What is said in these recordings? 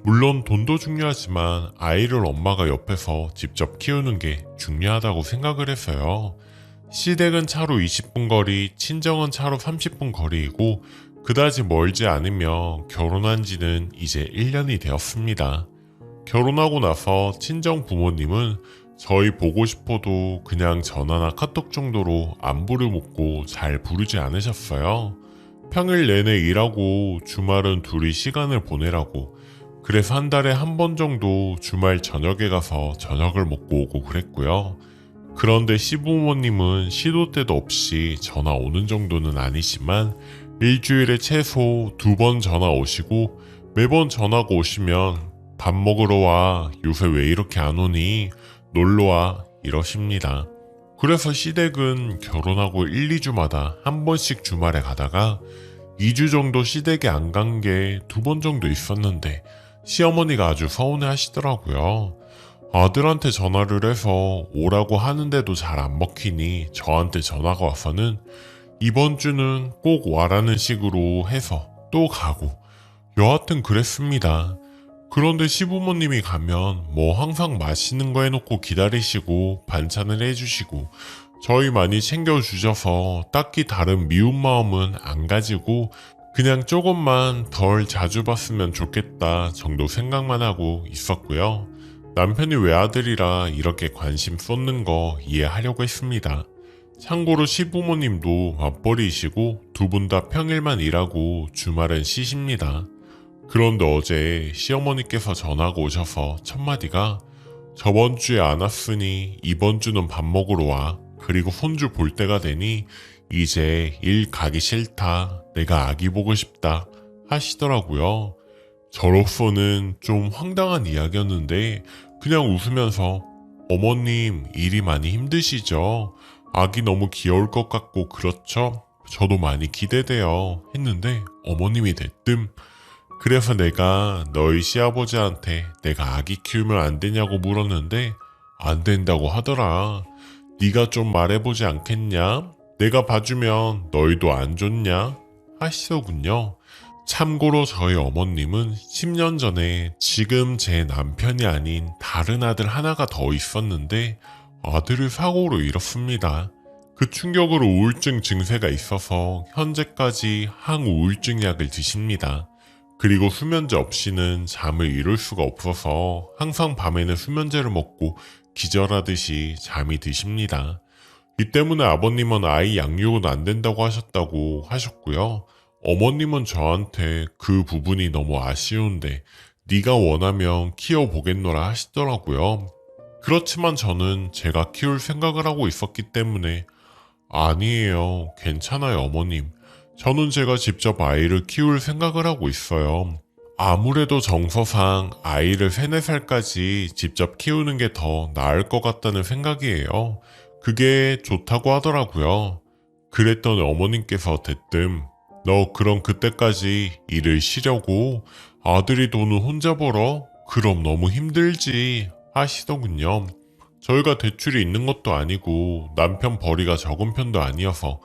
물론 돈도 중요하지만 아이를 엄마가 옆에서 직접 키우는 게 중요하다고 생각을 해서요. 시댁은 차로 20분 거리, 친정은 차로 30분 거리이고 그다지 멀지 않으며 결혼한 지는 이제 1년이 되었습니다. 결혼하고 나서 친정 부모님은 저희 보고 싶어도 그냥 전화나 카톡 정도로 안부를 묻고 잘 부르지 않으셨어요. 평일 내내 일하고 주말은 둘이 시간을 보내라고. 그래서 한 달에 한 번 정도 주말 저녁에 가서 저녁을 먹고 오고 그랬고요. 그런데 시부모님은 시도 때도 없이 전화 오는 정도는 아니지만 일주일에 최소 2번 전화 오시고 매번 전화가 오시면 밥 먹으러 와. 요새 왜 이렇게 안 오니? 놀러 와. 이러십니다. 그래서 시댁은 결혼하고 1, 2주마다 한 번씩 주말에 가다가 2주 정도 시댁에 안 간 게 2번 정도 있었는데 시어머니가 아주 서운해 하시더라고요. 아들한테 전화를 해서 오라고 하는데도 잘 안 먹히니 저한테 전화가 와서는 이번 주는 꼭 와라는 식으로 해서 또 가고 여하튼 그랬습니다. 그런데 시부모님이 가면 뭐 항상 맛있는 거 해놓고 기다리시고 반찬을 해주시고 저희 많이 챙겨주셔서 딱히 다른 미운 마음은 안 가지고 그냥 조금만 덜 자주 봤으면 좋겠다 정도 생각만 하고 있었고요. 남편이 외아들이라 이렇게 관심 쏟는 거 이해하려고 했습니다. 참고로 시부모님도 맞벌이이시고 두 분 다 평일만 일하고 주말은 쉬십니다. 그런데 어제 시어머니께서 전화가 오셔서 첫마디가 저번 주에 안 왔으니 이번 주는 밥 먹으러 와. 그리고 손주 볼 때가 되니 이제 일 가기 싫다. 내가 아기 보고 싶다. 하시더라고요. 저로서는 좀 황당한 이야기였는데 그냥 웃으면서 어머님 일이 많이 힘드시죠? 아기 너무 귀여울 것 같고 그렇죠? 저도 많이 기대돼요. 했는데 어머님이 대뜸 그래서 내가 너희 시아버지한테 내가 아기 키우면 안 되냐고 물었는데 안 된다고 하더라. 네가 좀 말해보지 않겠냐? 내가 봐주면 너희도 안 좋냐? 하시더군요. 참고로 저희 어머님은 10년 전에 지금 제 남편이 아닌 다른 아들 하나가 더 있었는데 아들을 사고로 잃었습니다. 그 충격으로 우울증 증세가 있어서 현재까지 항우울증 약을 드십니다. 그리고 수면제 없이는 잠을 이룰 수가 없어서 항상 밤에는 수면제를 먹고 기절하듯이 잠이 드십니다. 이 때문에 아버님은 아이 양육은 안 된다고 하셨다고 하셨고요. 어머님은 저한테 그 부분이 너무 아쉬운데 네가 원하면 키워보겠노라 하시더라고요. 그렇지만 저는 제가 키울 생각을 하고 있었기 때문에 아니에요. 괜찮아요, 어머님. 저는 제가 직접 아이를 키울 생각을 하고 있어요. 아무래도 정서상 아이를 3, 4살까지 직접 키우는 게 더 나을 것 같다는 생각이에요. 그게 좋다고 하더라고요. 그랬더니 어머님께서 대뜸 너 그럼 그때까지 일을 쉬려고 아들이 돈을 혼자 벌어? 그럼 너무 힘들지 하시더군요. 저희가 대출이 있는 것도 아니고 남편 벌이가 적은 편도 아니어서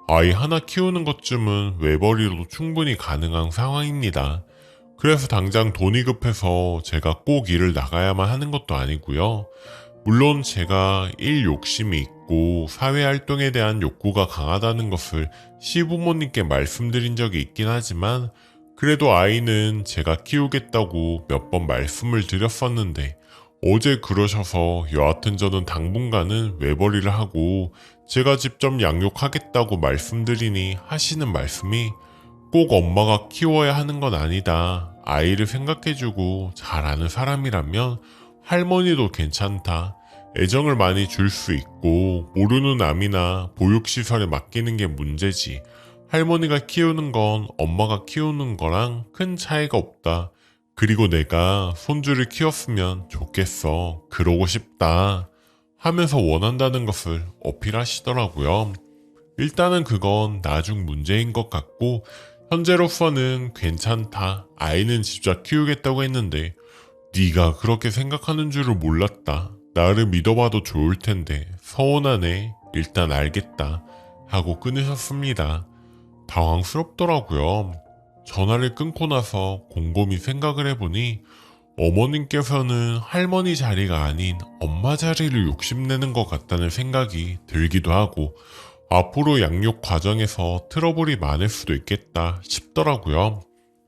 아이 하나 키우는 것쯤은 외벌이로도 충분히 가능한 상황입니다. 그래서 당장 돈이 급해서 제가 꼭 일을 나가야만 하는 것도 아니고요. 물론 제가 일 욕심이 있고 사회활동에 대한 욕구가 강하다는 것을 시부모님께 말씀드린 적이 있긴 하지만 그래도 아이는 제가 키우겠다고 몇 번 말씀을 드렸었는데 어제 그러셔서 여하튼 저는 당분간은 외벌이를 하고 제가 직접 양육하겠다고 말씀드리니 하시는 말씀이 꼭 엄마가 키워야 하는 건 아니다. 아이를 생각해주고 잘 아는 사람이라면 할머니도 괜찮다. 애정을 많이 줄 수 있고 모르는 남이나 보육시설에 맡기는 게 문제지. 할머니가 키우는 건 엄마가 키우는 거랑 큰 차이가 없다. 그리고 내가 손주를 키웠으면 좋겠어. 그러고 싶다. 하면서 원한다는 것을 어필하시더라고요. 일단은 그건 나중 문제인 것 같고 현재로서는 괜찮다. 아이는 직접 키우겠다고 했는데 네가 그렇게 생각하는 줄을 몰랐다. 나를 믿어봐도 좋을 텐데 서운하네. 일단 알겠다. 하고 끊으셨습니다. 당황스럽더라고요. 전화를 끊고 나서 곰곰이 생각을 해보니 어머님께서는 할머니 자리가 아닌 엄마 자리를 욕심내는 것 같다는 생각이 들기도 하고 앞으로 양육 과정에서 트러블이 많을 수도 있겠다 싶더라고요.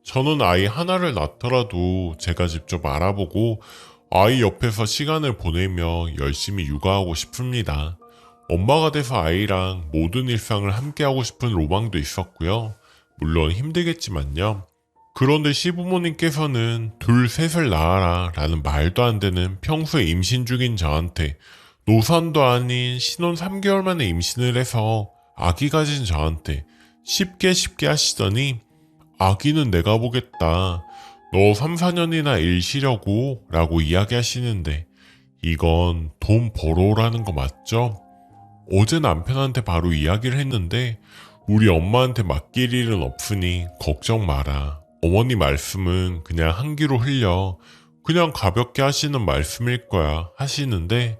저는 아이 하나를 낳더라도 제가 직접 알아보고 아이 옆에서 시간을 보내며 열심히 육아하고 싶습니다. 엄마가 돼서 아이랑 모든 일상을 함께하고 싶은 로망도 있었고요. 물론 힘들겠지만요. 그런데 시부모님께서는 둘, 셋을 낳아라 라는 말도 안 되는 평소에 임신 중인 저한테 노산도 아닌 신혼 3개월 만에 임신을 해서 아기 가진 저한테 쉽게 하시더니 아기는 내가 보겠다. 너 3, 4년이나 일 쉬려고 라고 이야기하시는데 이건 돈 벌어오라는 거 맞죠? 어제 남편한테 바로 이야기를 했는데 우리 엄마한테 맡길 일은 없으니 걱정 마라. 어머니 말씀은 그냥 한 귀로 흘려 그냥 가볍게 하시는 말씀일 거야 하시는데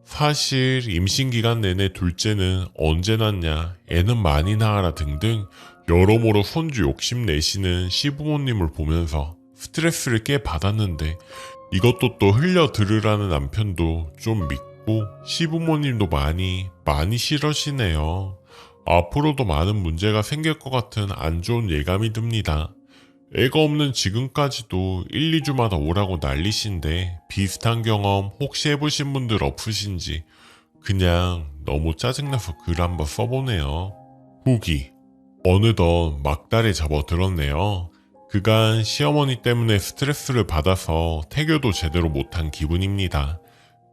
사실 임신 기간 내내 둘째는 언제 낳냐, 애는 많이 낳아라 등등 여러모로 손주 욕심내시는 시부모님을 보면서 스트레스를 꽤 받았는데 이것도 또 흘려 들으라는 남편도 좀 믿고 시부모님도 많이 싫으시네요. 앞으로도 많은 문제가 생길 것 같은 안 좋은 예감이 듭니다. 애가 없는 지금까지도 1, 2주마다 오라고 난리신데 비슷한 경험 혹시 해보신 분들 없으신지 그냥 너무 짜증나서 글 한번 써보네요. 후기. 어느덧 막달에 접어들었네요. 그간 시어머니 때문에 스트레스를 받아서 태교도 제대로 못한 기분입니다.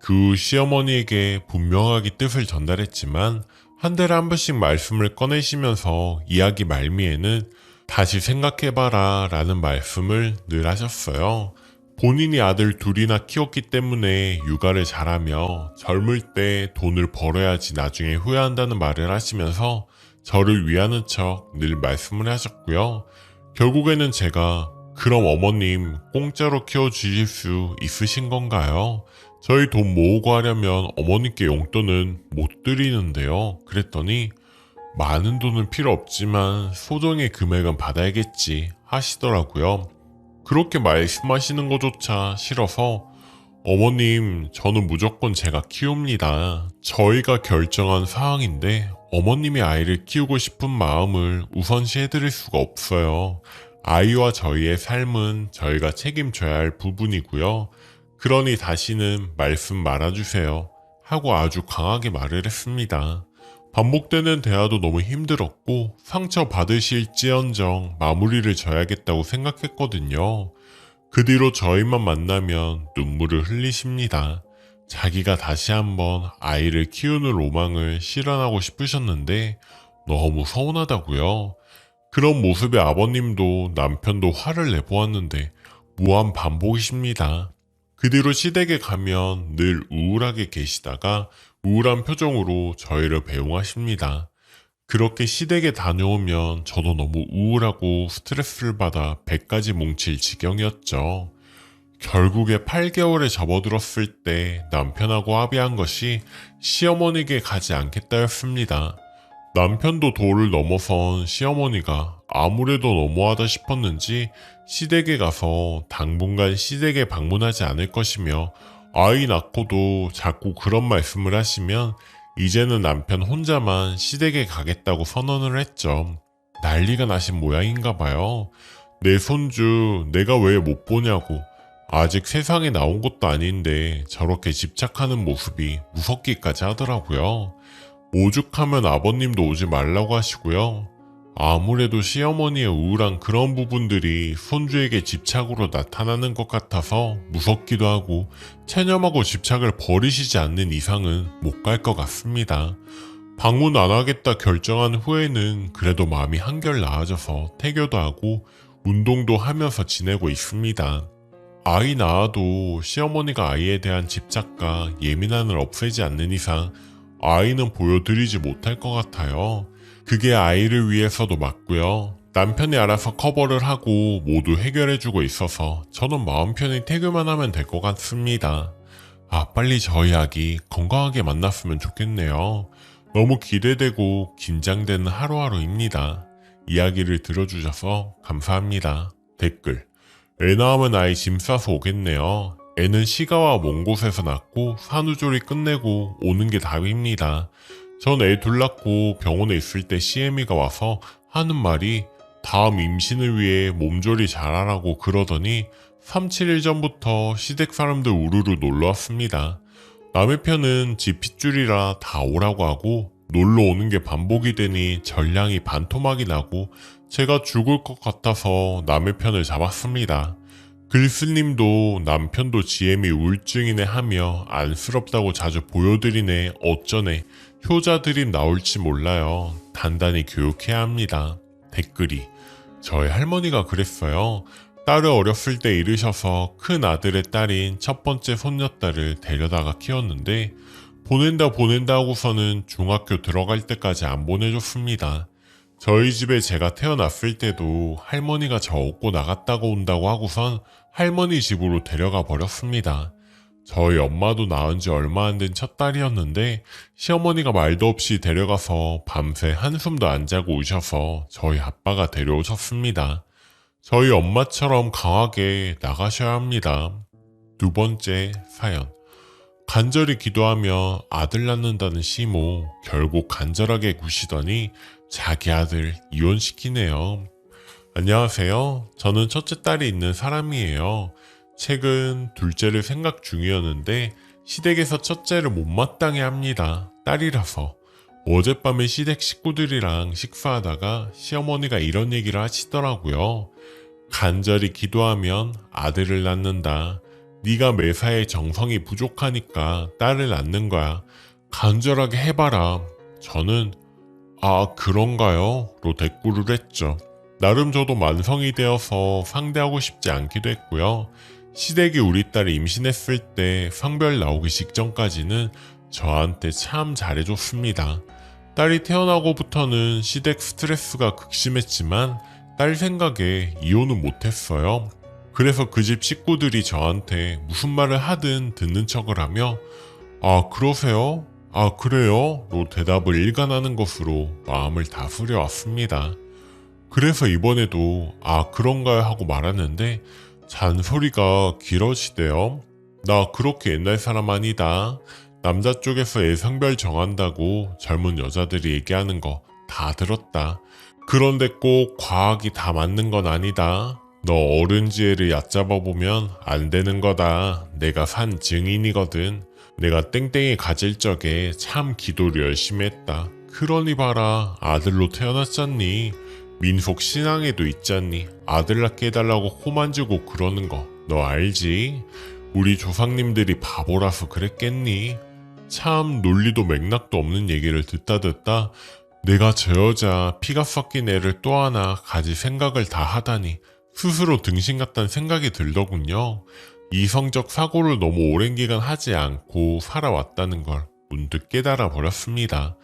그 후 시어머니에게 분명하게 뜻을 전달했지만 한 달에 한 번씩 말씀을 꺼내시면서 이야기 말미에는 다시 생각해봐라 라는 말씀을 늘 하셨어요. 본인이 아들 둘이나 키웠기 때문에 육아를 잘하며 젊을 때 돈을 벌어야지 나중에 후회한다는 말을 하시면서 저를 위하는 척 늘 말씀을 하셨고요. 결국에는 제가 그럼 어머님 공짜로 키워주실 수 있으신 건가요? 저희 돈 모으고 하려면 어머님께 용돈은 못 드리는데요. 그랬더니 많은 돈은 필요 없지만 소정의 금액은 받아야겠지 하시더라고요. 그렇게 말씀하시는 것조차 싫어서 어머님 저는 무조건 제가 키웁니다. 저희가 결정한 사항인데 어머님이 아이를 키우고 싶은 마음을 우선시해드릴 수가 없어요. 아이와 저희의 삶은 저희가 책임져야 할 부분이고요. 그러니 다시는 말씀 말아주세요 하고 아주 강하게 말을 했습니다. 반복되는 대화도 너무 힘들었고 상처 받으실지언정 마무리를 져야겠다고 생각했거든요. 그 뒤로 저희만 만나면 눈물을 흘리십니다. 자기가 다시 한번 아이를 키우는 로망을 실현하고 싶으셨는데 너무 서운하다고요. 그런 모습에 아버님도 남편도 화를 내보았는데 무한 반복이십니다. 그 뒤로 시댁에 가면 늘 우울하게 계시다가 우울한 표정으로 저희를 배웅하십니다. 그렇게 시댁에 다녀오면 저도 너무 우울하고 스트레스를 받아 배까지 뭉칠 지경이었죠. 결국에 8개월에 접어들었을 때 남편하고 합의한 것이 시어머니에게 가지 않겠다였습니다. 남편도 도를 넘어선 시어머니가 아무래도 너무하다 싶었는지 시댁에 가서 당분간 시댁에 방문하지 않을 것이며 아이 낳고도 자꾸 그런 말씀을 하시면 이제는 남편 혼자만 시댁에 가겠다고 선언을 했죠. 난리가 나신 모양인가 봐요. 내 손주 내가 왜 못 보냐고 아직 세상에 나온 것도 아닌데 저렇게 집착하는 모습이 무섭기까지 하더라고요. 오죽하면 아버님도 오지 말라고 하시고요. 아무래도 시어머니의 우울한 그런 부분들이 손주에게 집착으로 나타나는 것 같아서 무섭기도 하고 체념하고 집착을 버리시지 않는 이상은 못 갈 것 같습니다. 방문 안 하겠다 결정한 후에는 그래도 마음이 한결 나아져서 태교도 하고 운동도 하면서 지내고 있습니다. 아이 낳아도 시어머니가 아이에 대한 집착과 예민함을 없애지 않는 이상 아이는 보여드리지 못할 것 같아요. 그게 아이를 위해서도 맞고요. 남편이 알아서 커버를 하고 모두 해결해주고 있어서 저는 마음 편히 태교만 하면 될 것 같습니다. 빨리 저희 아기 건강하게 만났으면 좋겠네요. 너무 기대되고 긴장되는 하루하루입니다. 이야기를 들어주셔서 감사합니다. 댓글 애 낳으면 아이 짐 싸서 오겠네요. 애는 시가와 먼 곳에서 낳고 산후조리 끝내고 오는 게 답입니다. 전 애 둘 낳고 병원에 있을 때 CM이가 와서 하는 말이 다음 임신을 위해 몸조리 잘하라고 그러더니 3, 7일 전부터 시댁 사람들 우르르 놀러 왔습니다. 남의 편은 지 핏줄이라 다 오라고 하고 놀러 오는 게 반복이 되니 전량이 반토막이 나고 제가 죽을 것 같아서 남의 편을 잡았습니다. 글쓰님도 남편도 GM이 우울증이네 하며 안쓰럽다고 자주 보여드리네 어쩌네 효자 드림 나올지 몰라요. 단단히 교육해야 합니다. 댓글이 저희 할머니가 그랬어요. 딸을 어렸을 때 잃으셔서 큰 아들의 딸인 첫 번째 손녀딸을 데려다가 키웠는데 보낸다 하고서는 중학교 들어갈 때까지 안 보내줬습니다. 저희 집에 제가 태어났을 때도 할머니가 저 업고 나갔다고 온다고 하고선 할머니 집으로 데려가 버렸습니다. 저희 엄마도 낳은 지 얼마 안 된 첫 딸이었는데 시어머니가 말도 없이 데려가서 밤새 한숨도 안 자고 오셔서 저희 아빠가 데려오셨습니다. 저희 엄마처럼 강하게 나가셔야 합니다. 두 번째 사연. 간절히 기도하며 아들 낳는다는 시모 결국 간절하게 구시더니 자기 아들 이혼시키네요. 안녕하세요. 저는 첫째 딸이 있는 사람이에요. 최근 둘째를 생각 중이었는데 시댁에서 첫째를 못마땅해 합니다. 딸이라서. 어젯밤에 시댁 식구들이랑 식사하다가 시어머니가 이런 얘기를 하시더라고요. 간절히 기도하면 아들을 낳는다. 네가 매사에 정성이 부족하니까 딸을 낳는 거야. 간절하게 해봐라. 저는 아 그런가요? 로 대꾸를 했죠. 나름 저도 만성이 되어서 상대하고 싶지 않기도 했고요. 시댁이 우리 딸이 임신했을 때 성별 나오기 직전까지는 저한테 참 잘해줬습니다. 딸이 태어나고부터는 시댁 스트레스가 극심했지만 딸 생각에 이혼은 못했어요. 그래서 그 집 식구들이 저한테 무슨 말을 하든 듣는 척을 하며 아 그러세요? 아 그래요? 로 대답을 일관하는 것으로 마음을 다스려 왔습니다. 그래서 이번에도 아 그런가요? 하고 말하는데 잔소리가 길어지대요. 나 그렇게 옛날 사람 아니다. 남자 쪽에서 애 성별 정한다고 젊은 여자들이 얘기하는 거 다 들었다. 그런데 꼭 과학이 다 맞는 건 아니다. 너 어른 지혜를 얕잡아 보면 안 되는 거다. 내가 산 증인이거든. 내가 땡땡이 가질 적에 참 기도를 열심히 했다. 그러니 봐라 아들로 태어났잖니. 민속 신앙에도 있잖니. 아들 낳게 해달라고 코 만지고 그러는 거 너 알지? 우리 조상님들이 바보라서 그랬겠니? 참 논리도 맥락도 없는 얘기를 듣다 내가 저 여자 피가 섞인 애를 또 하나 가질 생각을 다 하다니 스스로 등신 같다는 생각이 들더군요. 이성적 사고를 너무 오랜 기간 하지 않고 살아왔다는 걸 문득 깨달아 버렸습니다.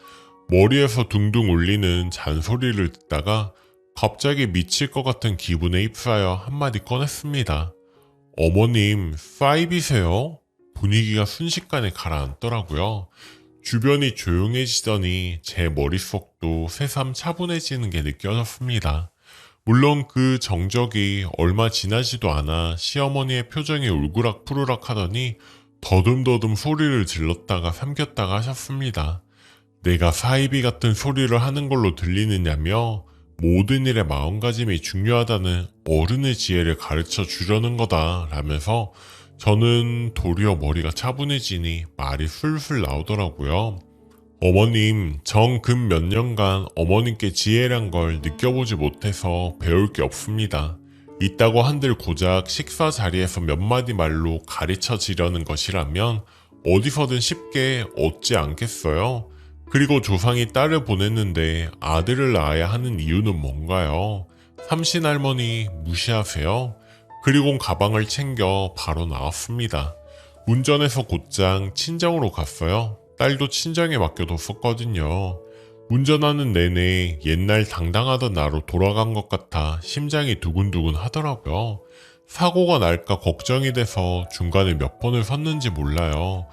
머리에서 둥둥 울리는 잔소리를 듣다가 갑자기 미칠 것 같은 기분에 휩싸여 한마디 꺼냈습니다. 어머님, 파이비세요? 분위기가 순식간에 가라앉더라고요. 주변이 조용해지더니 제 머릿속도 새삼 차분해지는 게 느껴졌습니다. 물론 그 정적이 얼마 지나지도 않아 시어머니의 표정이 울그락푸르락 하더니 더듬더듬 소리를 질렀다가 삼켰다가 하셨습니다. 내가 사이비 같은 소리를 하는 걸로 들리느냐며 모든 일의 마음가짐이 중요하다는 어른의 지혜를 가르쳐 주려는 거다 라면서 저는 도리어 머리가 차분해지니 말이 술술 나오더라고요. 어머님, 정 근 몇 년간 어머님께 지혜란 걸 느껴보지 못해서 배울 게 없습니다. 있다고 한들 고작 식사 자리에서 몇 마디 말로 가르쳐 지려는 것이라면 어디서든 쉽게 얻지 않겠어요? 그리고 조상이 딸을 보냈는데 아들을 낳아야 하는 이유는 뭔가요? 삼신할머니 무시하세요? 그리곤 가방을 챙겨 바로 나왔습니다. 운전해서 곧장 친정으로 갔어요. 딸도 친정에 맡겨뒀었거든요. 운전하는 내내 옛날 당당하던 나로 돌아간 것 같아 심장이 두근두근 하더라고요. 사고가 날까 걱정이 돼서 중간에 몇 번을 섰는지 몰라요.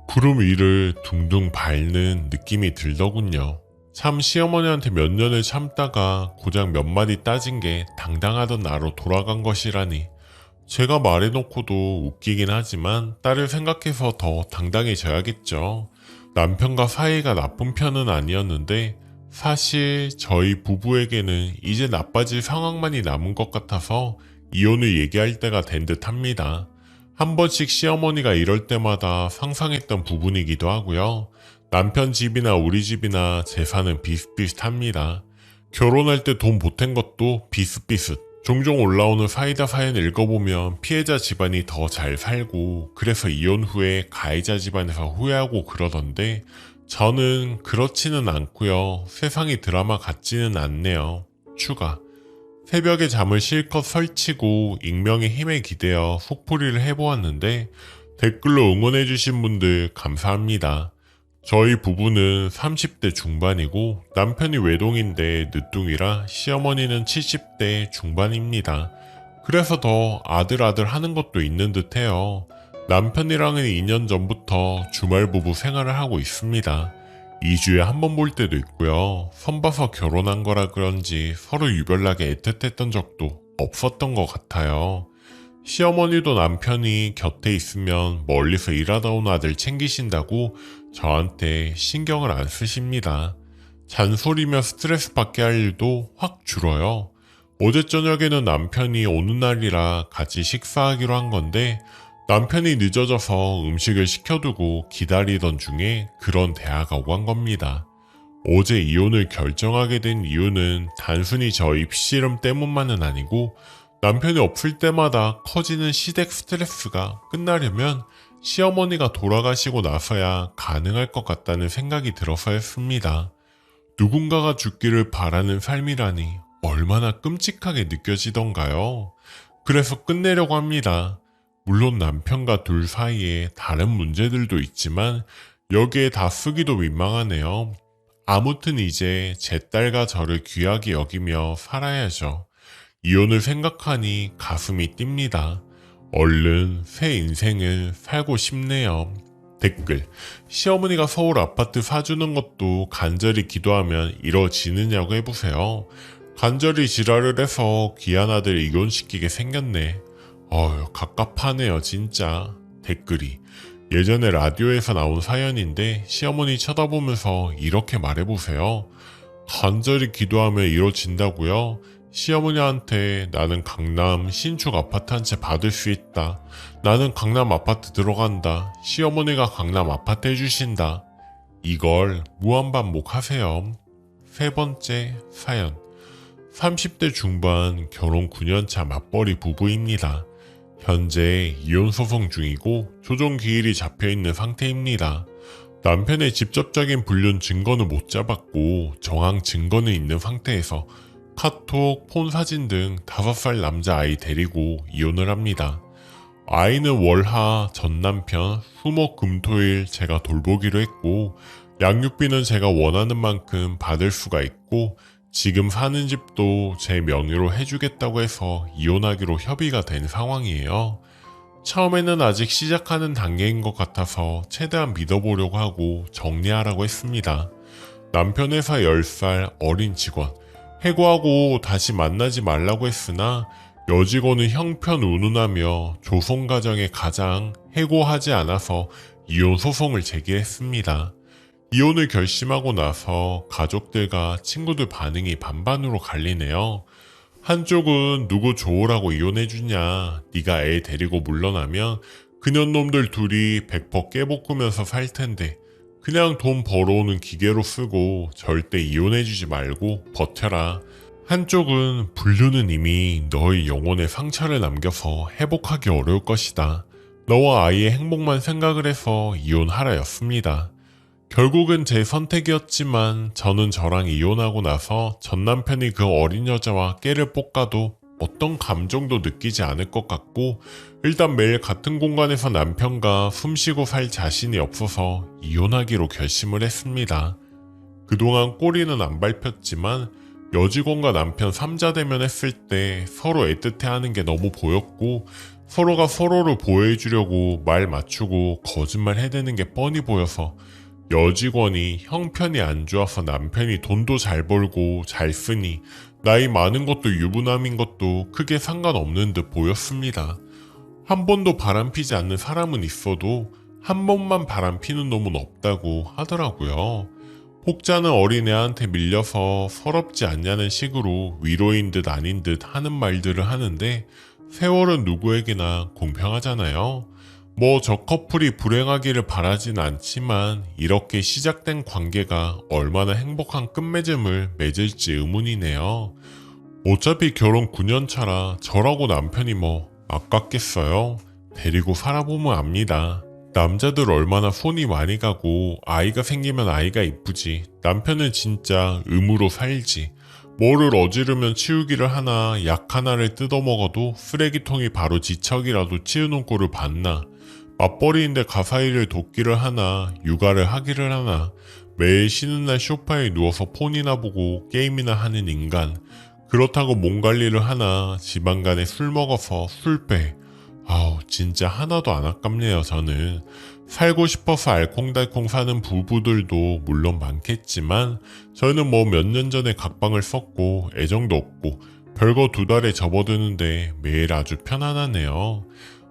구름 위를 둥둥 밟는 느낌이 들더군요. 참 시어머니한테 몇 년을 참다가 고작 몇 마디 따진 게 당당하던 나로 돌아간 것이라니 제가 말해놓고도 웃기긴 하지만 딸을 생각해서 더 당당해져야겠죠. 남편과 사이가 나쁜 편은 아니었는데 사실 저희 부부에게는 이제 나빠질 상황만이 남은 것 같아서 이혼을 얘기할 때가 된 듯 합니다. 한 번씩 시어머니가 이럴 때마다 상상했던 부분이기도 하고요. 남편 집이나 우리 집이나 재산은 비슷비슷합니다. 결혼할 때 돈 보탠 것도 비슷비슷. 종종 올라오는 사이다 사연 읽어보면 피해자 집안이 더 잘 살고 그래서 이혼 후에 가해자 집안에서 후회하고 그러던데 저는 그렇지는 않고요. 세상이 드라마 같지는 않네요. 추가. 새벽에 잠을 실컷 설치고 익명의 힘에 기대어 속풀이를 해보았는데 댓글로 응원해주신 분들 감사합니다. 저희 부부는 30대 중반이고 남편이 외동인데 늦둥이라 시어머니는 70대 중반입니다. 그래서 더 아들 하는 것도 있는 듯해요. 남편이랑은 2년 전부터 주말 부부 생활을 하고 있습니다. 2주에 한 번 볼 때도 있고요. 선봐서 결혼한 거라 그런지 서로 유별나게 애틋했던 적도 없었던 것 같아요. 시어머니도 남편이 곁에 있으면 멀리서 일하다 온 아들 챙기신다고 저한테 신경을 안 쓰십니다. 잔소리며 스트레스 받게 할 일도 확 줄어요. 어제 저녁에는 남편이 오는 날이라 같이 식사하기로 한 건데 남편이 늦어져서 음식을 시켜두고 기다리던 중에 그런 대화가 오간 겁니다. 어제 이혼을 결정하게 된 이유는 단순히 저 입씨름 때문만은 아니고 남편이 없을 때마다 커지는 시댁 스트레스가 끝나려면 시어머니가 돌아가시고 나서야 가능할 것 같다는 생각이 들어서였습니다. 누군가가 죽기를 바라는 삶이라니 얼마나 끔찍하게 느껴지던가요. 그래서 끝내려고 합니다. 물론 남편과 둘 사이에 다른 문제들도 있지만 여기에 다 쓰기도 민망하네요. 아무튼 이제 제 딸과 저를 귀하게 여기며 살아야죠. 이혼을 생각하니 가슴이 뜁니다. 얼른 새 인생을 살고 싶네요. 댓글. 시어머니가 서울 아파트 사주는 것도 간절히 기도하면 이뤄지느냐고 해보세요. 간절히 지랄을 해서 귀한 아들 이혼시키게 생겼네. 어휴, 갑갑하네요 진짜. 댓글이. 예전에 라디오에서 나온 사연인데 시어머니 쳐다보면서 이렇게 말해보세요. 간절히 기도하면 이뤄진다고요? 시어머니한테 나는 강남 신축 아파트 한 채 받을 수 있다. 나는 강남 아파트 들어간다. 시어머니가 강남 아파트 해주신다. 이걸 무한반복하세요. 세 번째 사연. 30대 중반 결혼 9년차 맞벌이 부부입니다. 현재 이혼 소송 중이고 조정 기일이 잡혀있는 상태입니다. 남편의 직접적인 불륜 증거는 못 잡았고 정황 증거는 있는 상태에서 카톡, 폰 사진 등 5살 남자아이 데리고 이혼을 합니다. 아이는 월하 전 남편 수목 금토일 제가 돌보기로 했고 양육비는 제가 원하는 만큼 받을 수가 있고 지금 사는 집도 제 명의로 해주겠다고 해서 이혼하기로 협의가 된 상황이에요. 처음에는 아직 시작하는 단계인 것 같아서 최대한 믿어보려고 하고 정리하라고 했습니다. 남편 회사 10살 어린 직원, 해고하고 다시 만나지 말라고 했으나 여직원은 형편 운운하며 조선가정의 가장 해고하지 않아서 이혼 소송을 제기했습니다. 이혼을 결심하고 나서 가족들과 친구들 반응이 반반으로 갈리네요. 한쪽은 누구 좋으라고 이혼해주냐, 네가 애 데리고 물러나면 그년놈들 둘이 100% 깨볶으면서 살 텐데 그냥 돈 벌어오는 기계로 쓰고 절대 이혼해주지 말고 버텨라. 한쪽은 불륜은 이미 너의 영혼에 상처를 남겨서 회복하기 어려울 것이다. 너와 아이의 행복만 생각을 해서 이혼하라였습니다. 결국은 제 선택이었지만 저는 저랑 이혼하고 나서 전 남편이 그 어린 여자와 깨를 볶아도 어떤 감정도 느끼지 않을 것 같고 일단 매일 같은 공간에서 남편과 숨쉬고 살 자신이 없어서 이혼하기로 결심을 했습니다. 그동안 꼬리는 안 밟혔지만 여직원과 남편 3자 대면했을 때 서로 애틋해하는 게 너무 보였고 서로가 서로를 보호해주려고 말 맞추고 거짓말 해대는 게 뻔히 보여서 여직원이 형편이 안 좋아서 남편이 돈도 잘 벌고 잘 쓰니 나이 많은 것도 유부남인 것도 크게 상관없는 듯 보였습니다. 한 번도 바람피지 않는 사람은 있어도 한 번만 바람피는 놈은 없다고 하더라고요. 혹자는 어린애한테 밀려서 서럽지 않냐는 식으로 위로인 듯 아닌 듯 하는 말들을 하는데 세월은 누구에게나 공평하잖아요. 뭐 저 커플이 불행하기를 바라진 않지만 이렇게 시작된 관계가 얼마나 행복한 끝맺음을 맺을지 의문이네요. 어차피 결혼 9년 차라 저라고 남편이 뭐 아깝겠어요. 데리고 살아보면 압니다. 남자들 얼마나 손이 많이 가고 아이가 생기면 아이가 이쁘지. 남편은 진짜 의무로 살지. 뭐를 어지르면 치우기를 하나 약 하나를 뜯어먹어도 쓰레기통이 바로 지척이라도 치우는 꼴을 봤나. 맞벌이인데 가사일을 돕기를 하나 육아를 하기를 하나 매일 쉬는 날 소파에 누워서 폰이나 보고 게임이나 하는 인간. 그렇다고 몸 관리를 하나 지방간에 술 먹어서 술 빼. 아우 진짜 하나도 안 아깝네요. 저는 살고 싶어서 알콩달콩 사는 부부들도 물론 많겠지만 저희는 뭐 몇 년 전에 각방을 썼고 애정도 없고 별거 2달에 접어드는데 매일 아주 편안하네요.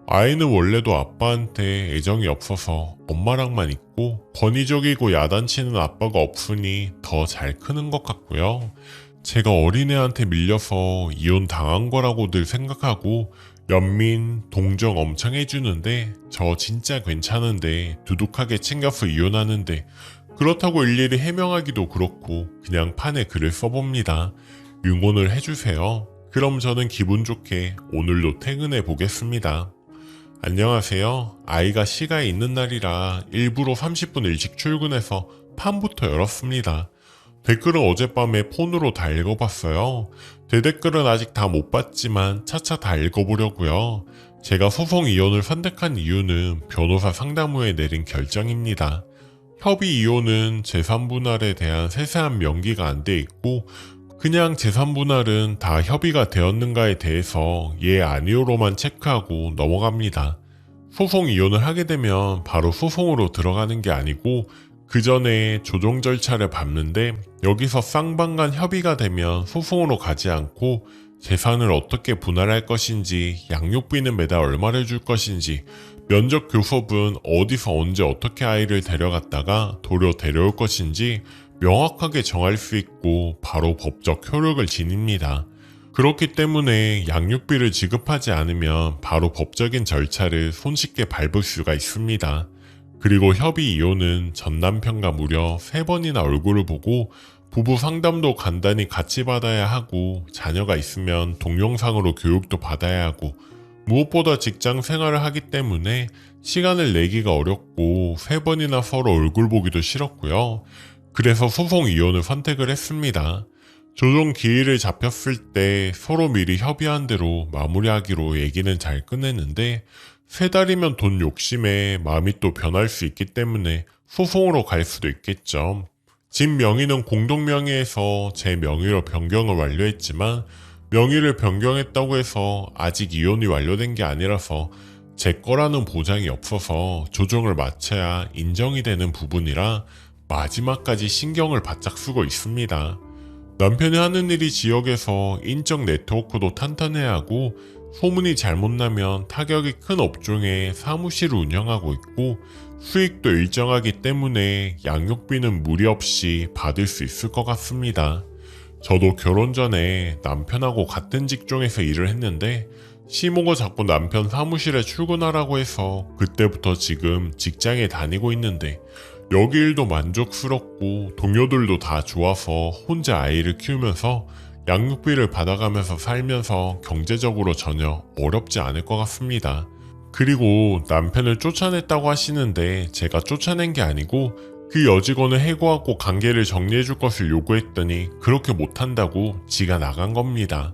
아이는 원래도 아빠한테 애정이 없어서 엄마랑만 있고 권위적이고 야단치는 아빠가 없으니 더 잘 크는 것 같고요. 제가 어린애한테 밀려서 이혼 당한 거라고들 생각하고 연민, 동정 엄청 해주는데 저 진짜 괜찮은데 두둑하게 챙겨서 이혼하는데 그렇다고 일일이 해명하기도 그렇고 그냥 판에 글을 써봅니다. 응원을 해주세요. 그럼 저는 기분 좋게 오늘도 퇴근해 보겠습니다. 안녕하세요. 아이가 시가에 있는 날이라 일부러 30분 일찍 출근해서 판부터 열었습니다. 댓글은 어젯밤에 폰으로 다 읽어봤어요. 대댓글은 아직 다 못 봤지만 차차 다 읽어보려고요. 제가 소송 이혼을 선택한 이유는 변호사 상담 후에 내린 결정입니다. 협의 이혼은 재산분할에 대한 세세한 명기가 안 돼 있고 그냥 재산분할은 다 협의가 되었는가에 대해서 예 아니오로만 체크하고 넘어갑니다. 소송 이혼을 하게 되면 바로 소송으로 들어가는 게 아니고 그 전에 조정 절차를 밟는데 여기서 쌍방간 협의가 되면 소송으로 가지 않고 재산을 어떻게 분할할 것인지, 양육비는 매달 얼마를 줄 것인지, 면접 교섭은 어디서 언제 어떻게 아이를 데려갔다가 도려 데려올 것인지 명확하게 정할 수 있고 바로 법적 효력을 지닙니다. 그렇기 때문에 양육비를 지급하지 않으면 바로 법적인 절차를 손쉽게 밟을 수가 있습니다. 그리고 협의 이혼은 전 남편과 무려 3번이나 얼굴을 보고 부부 상담도 간단히 같이 받아야 하고 자녀가 있으면 동영상으로 교육도 받아야 하고 무엇보다 직장 생활을 하기 때문에 시간을 내기가 어렵고 3번이나 서로 얼굴 보기도 싫었고요. 그래서 소송 이혼을 선택을 했습니다. 조정 기일을 잡혔을 때 서로 미리 협의한 대로 마무리하기로 얘기는 잘 끝냈는데 3달이면 돈 욕심에 마음이 또 변할 수 있기 때문에 소송으로 갈 수도 있겠죠. 집 명의는 공동명의에서 제 명의로 변경을 완료했지만 명의를 변경했다고 해서 아직 이혼이 완료된 게 아니라서 제 거라는 보장이 없어서 조정을 마쳐야 인정이 되는 부분이라 마지막까지 신경을 바짝 쓰고 있습니다. 남편이 하는 일이 지역에서 인적 네트워크도 탄탄해야 하고 소문이 잘못 나면 타격이 큰 업종에 사무실을 운영하고 있고 수익도 일정하기 때문에 양육비는 무리 없이 받을 수 있을 것 같습니다. 저도 결혼 전에 남편하고 같은 직종에서 일을 했는데 시모가 자꾸 남편 사무실에 출근하라고 해서 그때부터 지금 직장에 다니고 있는데 여기 일도 만족스럽고 동료들도 다 좋아서 혼자 아이를 키우면서 양육비를 받아가면서 살면서 경제적으로 전혀 어렵지 않을 것 같습니다. 그리고 남편을 쫓아냈다고 하시는데 제가 쫓아낸 게 아니고 그 여직원을 해고하고 관계를 정리해줄 것을 요구했더니 그렇게 못한다고 지가 나간 겁니다.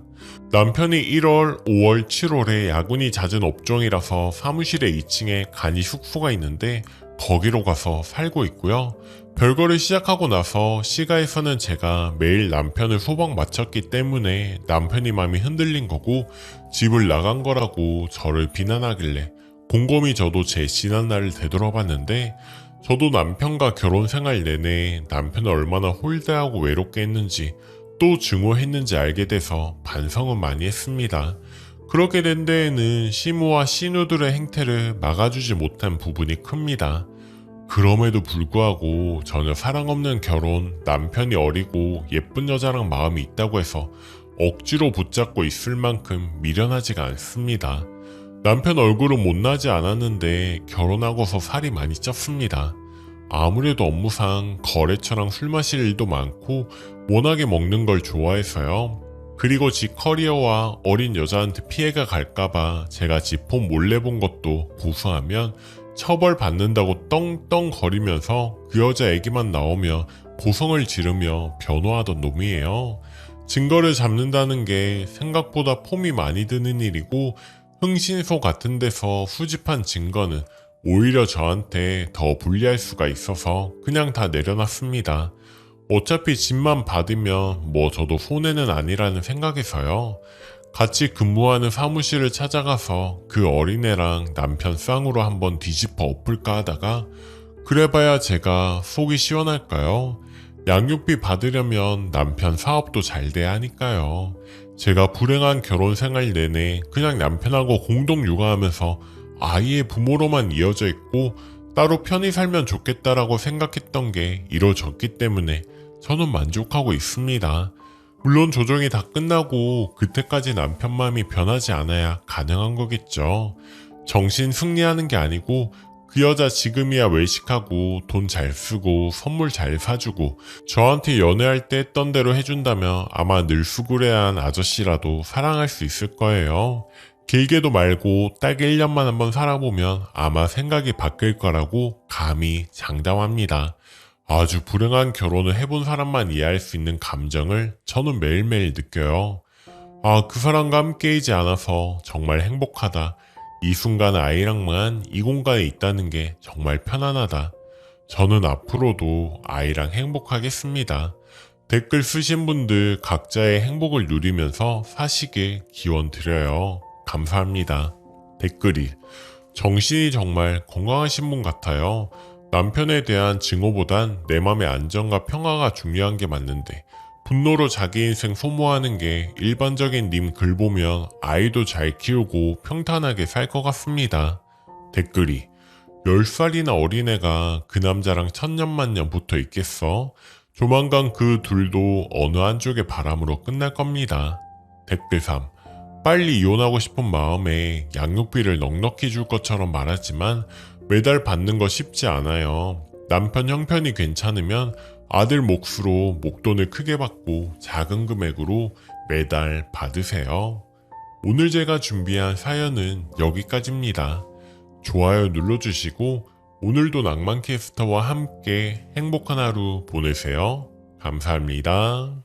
남편이 1월, 5월, 7월에 야근이 잦은 업종이라서 사무실에 2층에 간이 숙소가 있는데 거기로 가서 살고 있고요. 별거를 시작하고 나서 시가에서는 제가 매일 남편을 소방 마쳤기 때문에 남편이 마음이 흔들린 거고 집을 나간 거라고 저를 비난하길래 곰곰이 저도 제 지난날을 되돌아봤는데 저도 남편과 결혼 생활 내내 남편을 얼마나 홀대하고 외롭게 했는지 또 증오했는지 알게 돼서 반성은 많이 했습니다. 그렇게 된 데에는 시모와 신우들의 행태를 막아주지 못한 부분이 큽니다. 그럼에도 불구하고 전혀 사랑 없는 결혼, 남편이 어리고 예쁜 여자랑 마음이 있다고 해서 억지로 붙잡고 있을 만큼 미련하지가 않습니다. 남편 얼굴은 못나지 않았는데 결혼하고서 살이 많이 쪘습니다. 아무래도 업무상 거래처랑 술 마실 일도 많고 워낙에 먹는 걸 좋아해서요. 그리고 지 커리어와 어린 여자한테 피해가 갈까봐 제가 지 폰 몰래 본 것도 고소하면 처벌받는다고 떵떵거리면서 그 여자 얘기만 나오며 고성을 지르며 변호하던 놈이에요. 증거를 잡는다는 게 생각보다 폼이 많이 드는 일이고 흥신소 같은 데서 수집한 증거는 오히려 저한테 더 불리할 수가 있어서 그냥 다 내려놨습니다. 어차피 집만 받으면 뭐 저도 손해는 아니라는 생각에서요. 같이 근무하는 사무실을 찾아가서 그 어린애랑 남편 쌍으로 한번 뒤집어 엎을까 하다가 그래봐야 제가 속이 시원할까요? 양육비 받으려면 남편 사업도 잘 돼야 하니까요. 제가 불행한 결혼 생활 내내 그냥 남편하고 공동 육아하면서 아이의 부모로만 이어져 있고 따로 편히 살면 좋겠다라고 생각했던 게 이루어졌기 때문에 저는 만족하고 있습니다. 물론 조정이 다 끝나고 그때까지 남편 마음이 변하지 않아야 가능한 거겠죠. 정신 승리하는 게 아니고 그 여자 지금이야 외식하고 돈 잘 쓰고 선물 잘 사주고 저한테 연애할 때 했던 대로 해준다면 아마 늘수구레한 아저씨라도 사랑할 수 있을 거예요. 길게도 말고 딱 1년만 한번 살아보면 아마 생각이 바뀔 거라고 감히 장담합니다. 아주 불행한 결혼을 해본 사람만 이해할 수 있는 감정을 저는 매일매일 느껴요. 그 사람과 함께이지 않아서 정말 행복하다. 이 순간 아이랑만 이 공간에 있다는 게 정말 편안하다. 저는 앞으로도 아이랑 행복하겠습니다. 댓글 쓰신 분들 각자의 행복을 누리면서 사시길 기원 드려요. 감사합니다. 댓글이 정신이 정말 건강하신 분 같아요. 남편에 대한 증오보단 내 맘의 안정과 평화가 중요한 게 맞는데 분노로 자기 인생 소모하는 게 일반적인 님 글 보면 아이도 잘 키우고 평탄하게 살 것 같습니다. 댓글이 10살이나 어린애가 그 남자랑 천년만년 붙어 있겠어? 조만간 그 둘도 어느 한쪽의 바람으로 끝날 겁니다. 댓글 3. 빨리 이혼하고 싶은 마음에 양육비를 넉넉히 줄 것처럼 말하지만 매달 받는 거 쉽지 않아요. 남편 형편이 괜찮으면 아들 몫으로 목돈을 크게 받고 작은 금액으로 매달 받으세요. 오늘 제가 준비한 사연은 여기까지입니다. 좋아요 눌러주시고 오늘도 낭만캐스터와 함께 행복한 하루 보내세요. 감사합니다.